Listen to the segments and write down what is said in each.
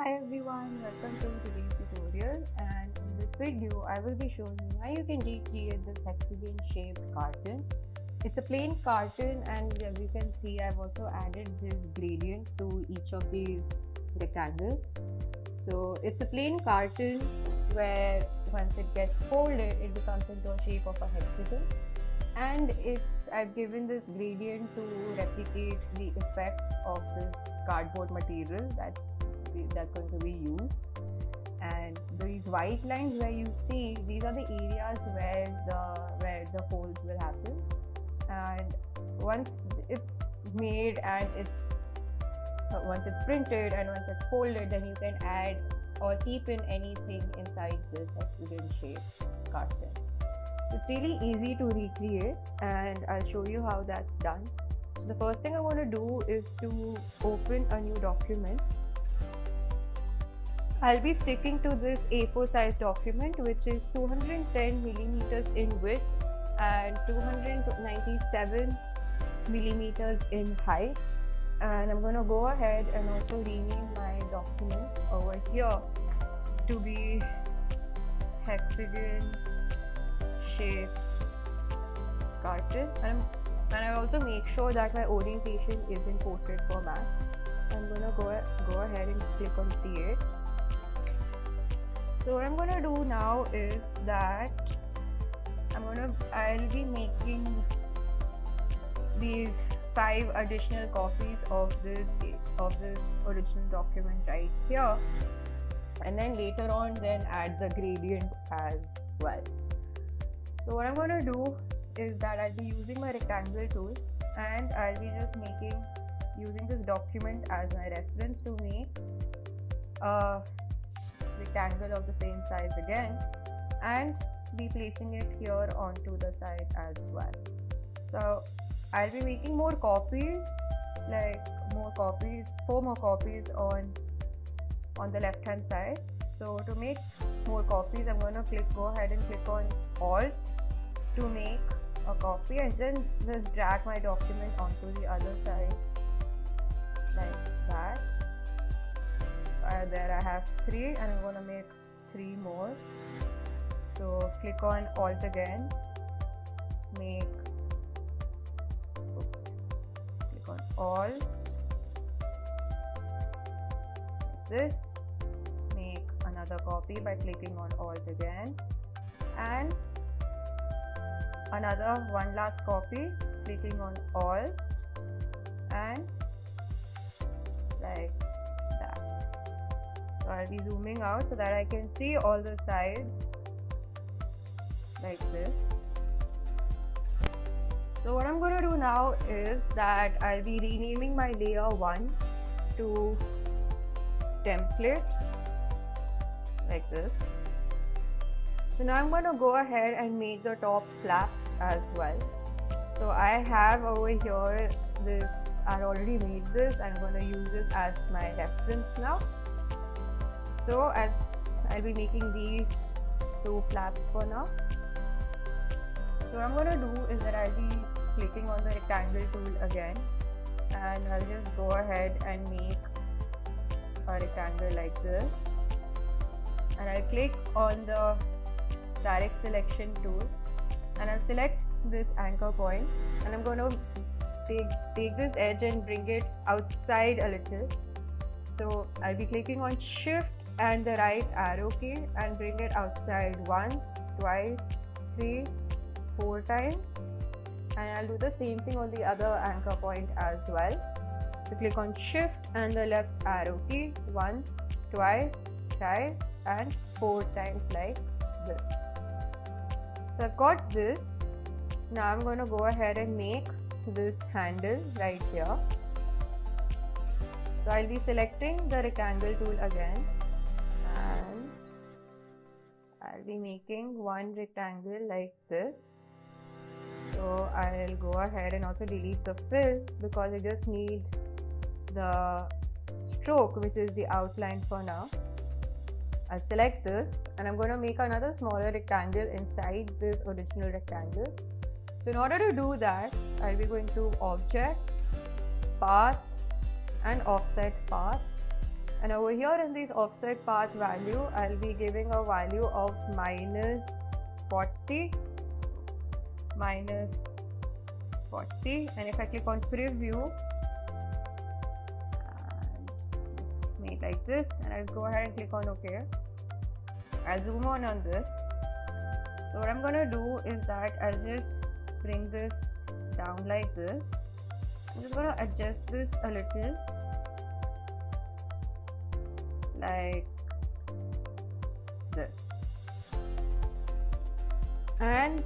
Hi everyone, welcome to today's tutorial, and in this video I will be showing you how you can recreate this hexagon shaped cartoon. It's a plain cartoon, and as you can see I've also added this gradient to each of these rectangles. So it's a plain cartoon where once it gets folded it becomes into a shape of a hexagon, and I've given this gradient to replicate the effect of this cardboard material that's going to be used. And these white lines where you see, these are the areas where the folds will happen, and once it's made and once it's printed and once it's folded, then you can add or keep in anything inside this hexagon shaped carton. It's really easy to recreate, and I'll show you how that's done. So the first thing I want to do is to open a new document. I'll be sticking to this A4 size document, which is 210 millimeters in width and 297 millimeters in height. And I'm going to go ahead and also rename my document over here to be hexagon shaped carton. And I also make sure that my orientation is in portrait format. I'm going to go ahead and click on create. So what I'm going to do now is that I'll be making these 5 additional copies of this original document right here, and then later on then add the gradient as well. So what I'm going to do is that I'll be using my rectangle tool, and I'll be just using this document as my reference to make a rectangle of the same size again, and be placing it here onto the side as well. So I'll be making more copies, 4 more copies on the left hand side. So to make more copies, I'm going to go ahead and click on Alt to make a copy, and then just drag my document onto the other side like that. There I have 3, and I'm going to make 3 more. So click on Alt again, click on Alt, like this, make another copy by clicking on Alt again, and one last copy, clicking on Alt, and like that. So I'll be zooming out so that I can see all the sides like this. So what I'm going to do now is that I'll be renaming my layer 1 to template like this. So now I'm going to go ahead and make the top flaps as well. So I have over here I already made this. I'm going to use this as my reference now. So I'll be making these 2 flaps for now. So what I'm going to do is that I'll be clicking on the rectangle tool again, and I'll just go ahead and make a rectangle like this, and I'll click on the direct selection tool, and I'll select this anchor point, and I'm going to take this edge and bring it outside a little. So I'll be clicking on Shift and the right arrow key and bring it outside once, twice, 3, 4 times, and I'll do the same thing on the other anchor point as well. So click on Shift and the left arrow key once, twice, thrice, and 4 times like this. So I've got this. Now I'm going to go ahead and make this handle right here. So I'll be selecting the rectangle tool again, and I'll be making one rectangle like this. So I'll go ahead and also delete the fill because I just need the stroke, which is the outline for now. I'll select this, and I'm going to make another smaller rectangle inside this original rectangle. So in order to do that, I'll be going to Object, Path, and Offset Path, And over here in this offset path value, I'll be giving a value of minus 40, and if I click on preview, and it's made like this, and I'll go ahead and click on OK. I'll zoom on this. So what I'm going to do is that I'll just bring this down like this. I'm just going to adjust this a little, like this, and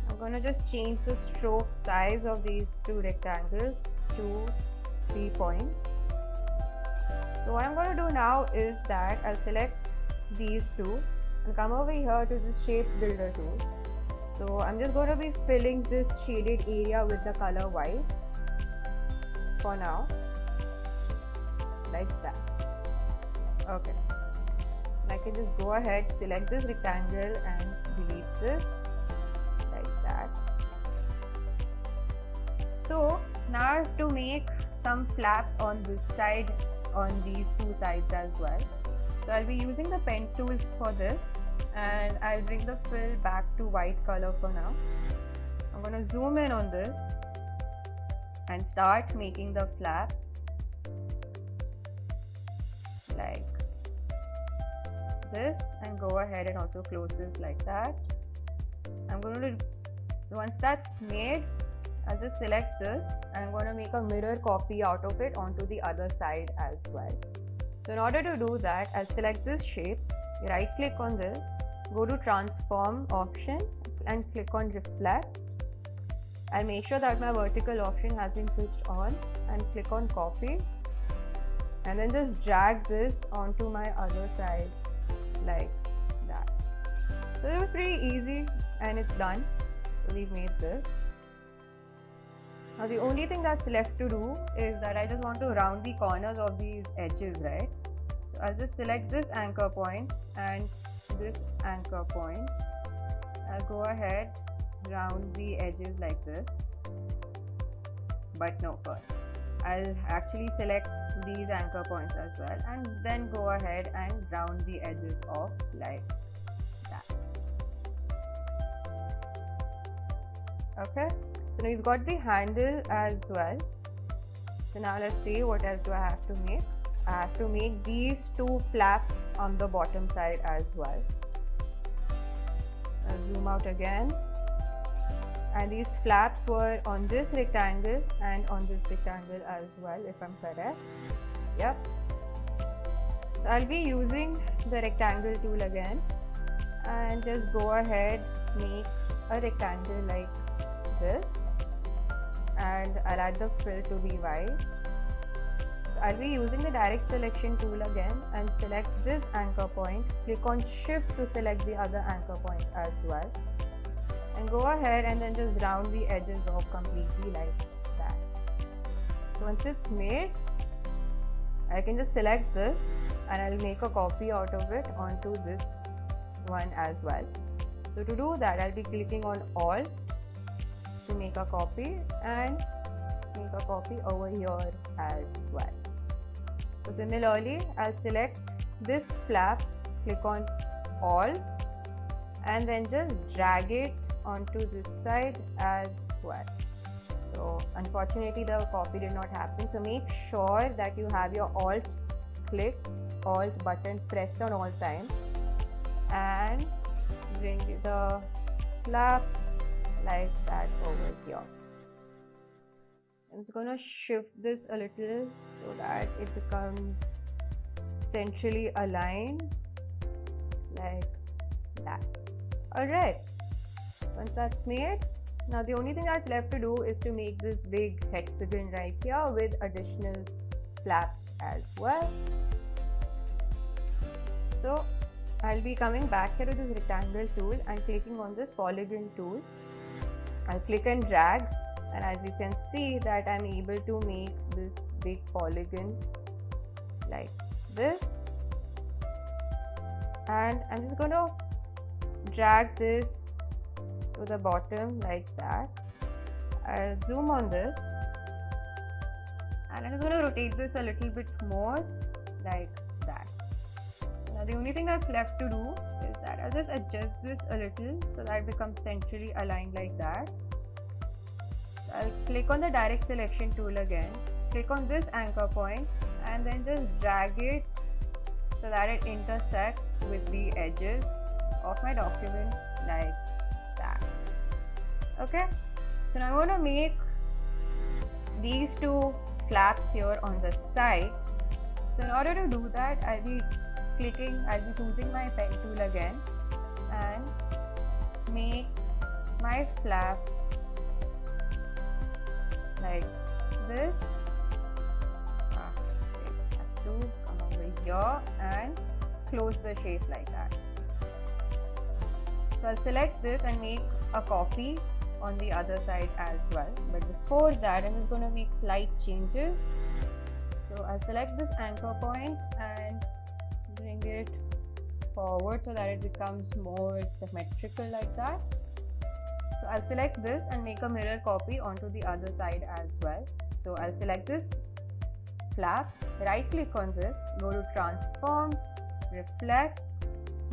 I'm going to just change the stroke size of these two rectangles to 3 points. So what I'm going to do now is that I'll select these two and come over here to this shape builder tool. So I'm just going to be filling this shaded area with the color white for now, like that. Okay, and I can just go ahead, select this rectangle and delete this, like that. So now I have to make some flaps on this side, on these two sides as well. So I'll be using the pen tool for this, and I'll bring the fill back to white color for now. I'm going to zoom in on this and start making the flaps like this, and go ahead and also close this like that. I'm going to, once that's made, I'll just select this and I'm going to make a mirror copy out of it onto the other side as well. So in order to do that, I'll select this shape, right click on this, go to transform option and click on reflect. I'll make sure that my vertical option has been switched on and click on copy, and then just drag this onto my other side like that. So it was pretty easy and it's done. So we've made this. Now the only thing that's left to do is that I just want to round the corners of these edges, right? So I'll just select this anchor point and this anchor point. I'll go ahead, round the edges like this, but no, first I'll actually select these anchor points as well, and then go ahead and round the edges off like that. Okay, so now we've got the handle as well. So now let's see, what else do I have to make? I have to make these two flaps on the bottom side as well. I'll zoom out again, and these flaps were on this rectangle and on this rectangle as well, if I'm correct. Yep. So I'll be using the rectangle tool again and just go ahead, make a rectangle like this, and I'll add the fill to be white. So I'll be using the direct selection tool again and select this anchor point, click on shift to select the other anchor point as well, and go ahead and then just round the edges off completely like that. So once it's made, I can just select this and I'll make a copy out of it onto this one as well. So to do that, I'll be clicking on Alt to make a copy and make a copy over here as well. So similarly, I'll select this flap, click on Alt, and then just drag it onto this side as well. So unfortunately the copy did not happen, so make sure that you have your Alt button pressed on all times and bring the flap like that over here. I'm just going to shift this a little so that it becomes centrally aligned like that. Alright, once that's made, now the only thing that's left to do is to make this big hexagon right here with additional flaps as well. So I'll be coming back here to this rectangle tool and clicking on this polygon tool. I'll click and drag, and as you can see that I'm able to make this big polygon like this, and I'm just going to drag this to the bottom like that. I'll zoom on this and I'm just going to rotate this a little bit more like the only thing that's left to do is that I'll just adjust this a little so that it becomes centrally aligned like that. So I'll click on the direct selection tool again, click on this anchor point and then just drag it so that it intersects with the edges of my document like that. Okay, so now I'm going to make these two flaps here on the side. So in order to do that, I'll be choosing my pen tool again and make my flap like this. It has to come over here and close the shape like that. So I'll select this and make a copy on the other side as well. But before that, I'm just going to make slight changes. So I'll select this anchor point and bring it forward so that it becomes more symmetrical like that. So I'll select this and make a mirror copy onto the other side as well. So I'll select this flap, right click on this, go to transform, reflect,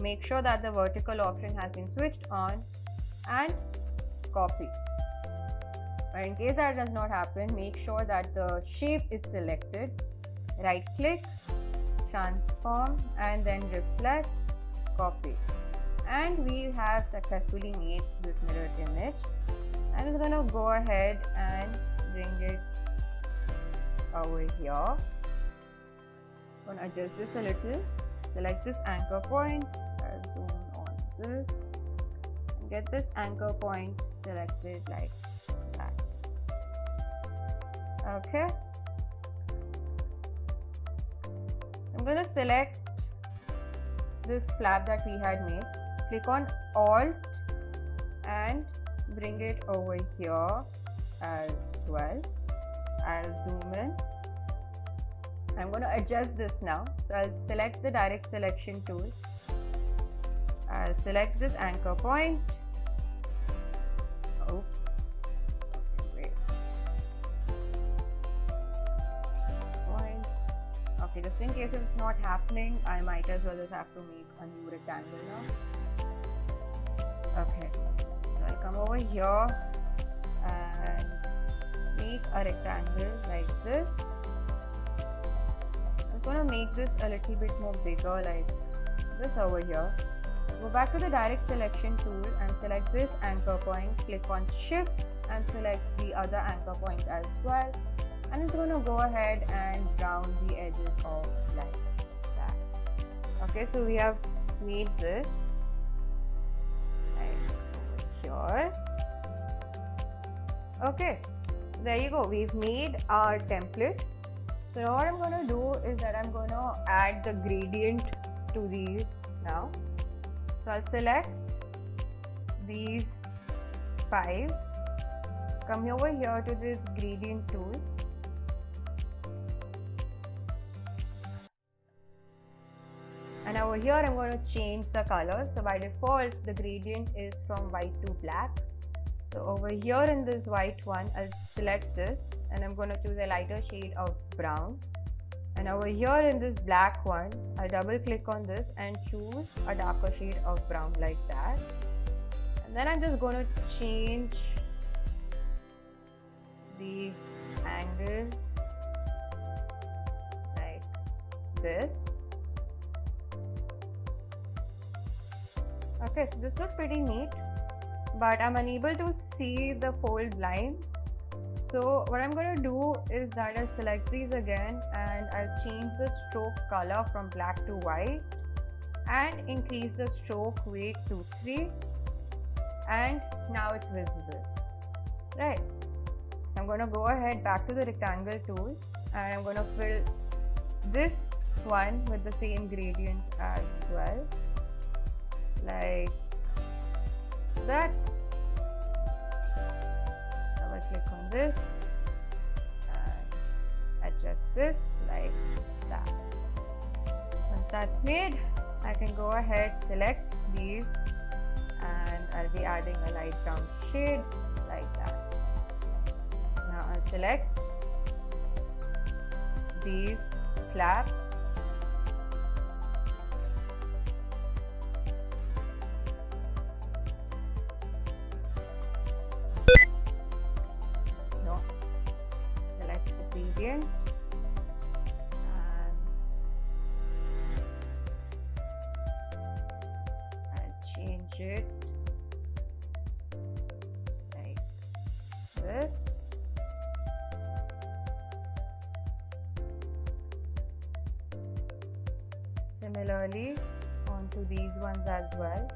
make sure that the vertical option has been switched on and copy. But in case that does not happen, make sure that the shape is selected, right click, transform and then reflect, copy. And we have successfully made this mirror image. I'm just going to go ahead and bring it over here. I'm going to adjust this a little, select this anchor point, I'll zoom on this and get this anchor point selected like that. Okay, I'm going to select this flap that we had made, click on Alt and bring it over here as well. I'll zoom in. I'm going to adjust this now. So I'll select the direct selection tool. I'll select this anchor point. Oops. Okay, wait. Point. Okay, just in case it's not happening, I might as well just have to make a new rectangle now. Okay, so I'll come over here and make a rectangle like this. I'm going to make this a little bit more bigger like this over here. Go back to the direct selection tool and select this anchor point, click on shift and select the other anchor point as well. And it's going to go ahead and round the edges off like that. Okay, so we have made this like over here. Okay, so there you go, we've made our template. So now what I'm going to do is that I'm going to add the gradient to these now. So I'll select these 5, come over here to this gradient tool. And over here I'm going to change the color. So by default the gradient is from white to black. So over here in this white one, I'll select this and I'm going to choose a lighter shade of brown. And over here in this black one, I'll double click on this and choose a darker shade of brown like that. And then I'm just going to change the angle like this. Okay, so this looks pretty neat, but I'm unable to see the fold lines. So what I'm going to do is that I'll select these again and I'll change the stroke color from black to white and increase the stroke weight to 3, and now it's visible. Right. I'm going to go ahead back to the rectangle tool and I'm going to fill this one with the same gradient as well, like that. Double click on this and adjust this like that. Once that's made, I can go ahead, select these, and I'll be adding a light brown shade like that. Now I'll select these flaps gradient, and I'll change it like this. Similarly onto these ones as well.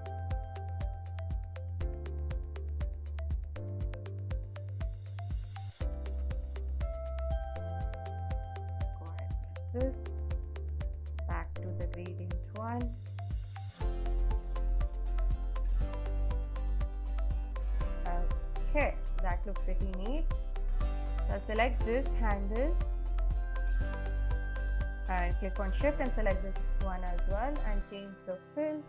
Go ahead like this. Back to the gradient one. Okay, that looks pretty neat. I'll select this handle and click on shift and select this one as well, and change the fill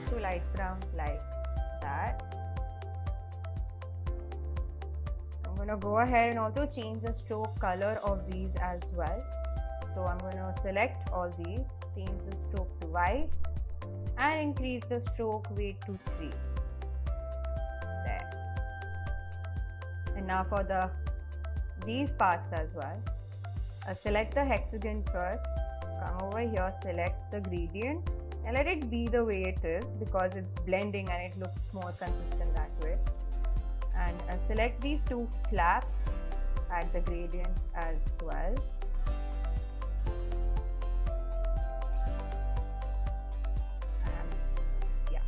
to light brown like that. I'm going to go ahead and also change the stroke color of these as well. So I'm going to select all these, change the stroke to white, and increase the stroke weight to 3. There. And now for these parts as well, I'll select the hexagon first, come over here, select the gradient, and let it be the way it is because it's blending and it looks more consistent that way. And I'll select these two flaps, add the gradient as well. And yeah.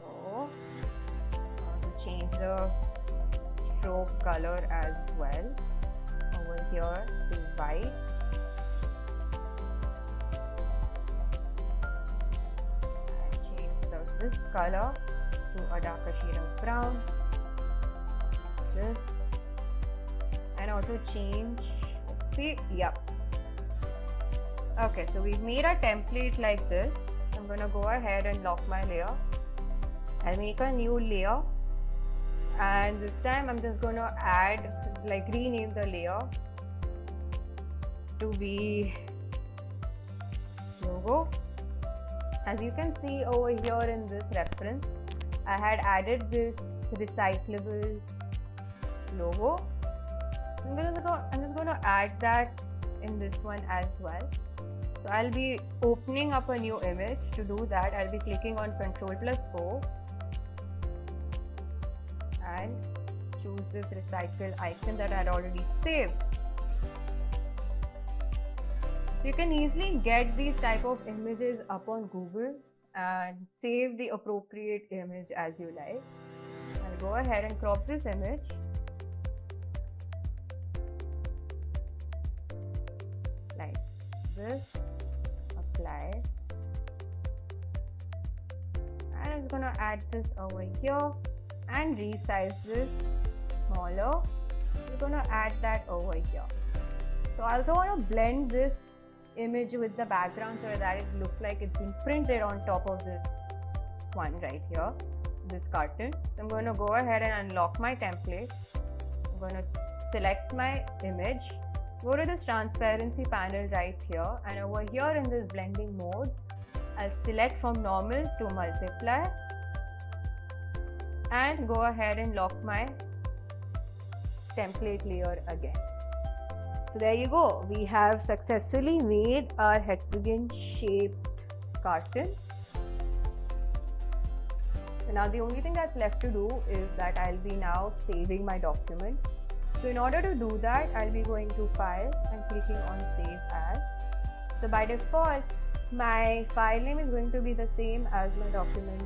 So I want to change the stroke color as well. Over here to white, and change this color to a darker shade of brown, like this, and also change, see, yep. Okay, so we've made our template like this. I'm going to go ahead and lock my layer. I'll make a new layer, and this time I'm just going to add, rename the layer to be logo. As you can see over here in this reference, I had added this recyclable logo. I'm just going to add that in this one as well. So I'll be opening up a new image. To do that, I'll be clicking on Ctrl+O and choose this recycle icon that I had already saved. So you can easily get these type of images up on Google and save the appropriate image as you like. I'll go ahead and crop this image. Like this, apply. And I'm going to add this over here and resize this smaller. We're going to add that over here. So I also want to blend this image with the background so that it looks like it's been printed on top of this one right here, this carton. So I'm going to go ahead and unlock my template. I'm going to select my image, go to this transparency panel right here, and over here in this blending mode, I'll select from normal to multiply and go ahead and lock my template layer again. So there you go, we have successfully made our hexagon shaped carton. So now the only thing that's left to do is that I'll be now saving my document. So in order to do that, I'll be going to File and clicking on Save As. So by default, my file name is going to be the same as my document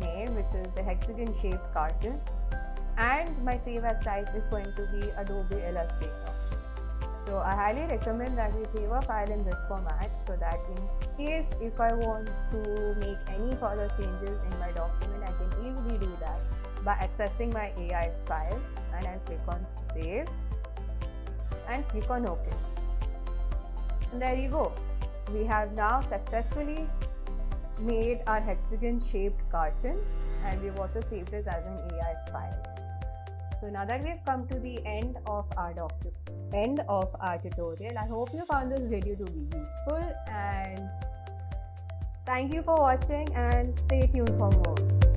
name, which is the hexagon shaped carton, and my save as type is going to be Adobe Illustrator. So I highly recommend that we save a file in this format so that in case if I want to make any further changes in my document, I can easily do that by accessing my AI file, and I'll click on Save and click on OK. And there you go. We have now successfully made our hexagon shaped carton, and we've also saved it as an AI file. So now that we've come to the end of our tutorial, I hope you found this video to be useful, and thank you for watching and stay tuned for more.